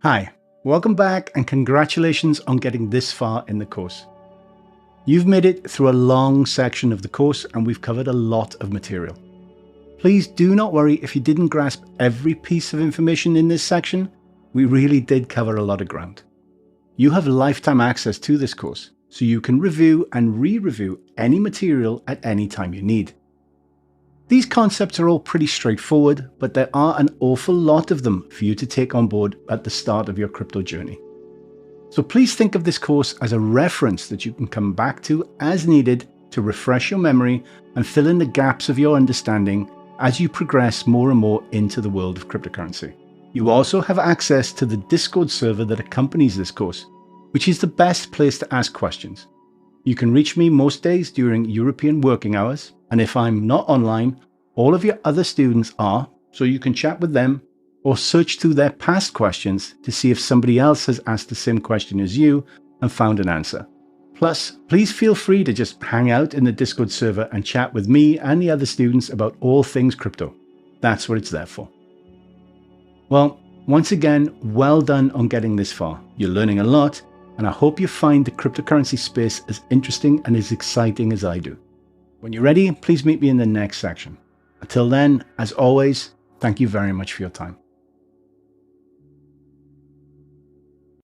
Hi, welcome back and congratulations on getting this far in the course. You've made it through a long section of the course and we've covered a lot of material. Please do not worry if you didn't grasp every piece of information in this section. We really did cover a lot of ground. You have lifetime access to this course, so you can review and re-review any material at any time you need. These concepts are all pretty straightforward, but there are an awful lot of them for you to take on board at the start of your crypto journey. So please think of this course as a reference that you can come back to as needed to refresh your memory and fill in the gaps of your understanding as you progress more and more into the world of cryptocurrency. You also have access to the Discord server that accompanies this course, which is the best place to ask questions. You can reach me most days during European working hours, and if I'm not online, all of your other students are, so you can chat with them or search through their past questions to see if somebody else has asked the same question as you and found an answer. Plus, please feel free to just hang out in the Discord server and chat with me and the other students about all things crypto. That's what it's there for. Well, once again, well done on getting this far. You're learning a lot, and I hope you find the cryptocurrency space as interesting and as exciting as I do. When you're ready, please meet me in the next section. Until then, as always, thank you very much for your time.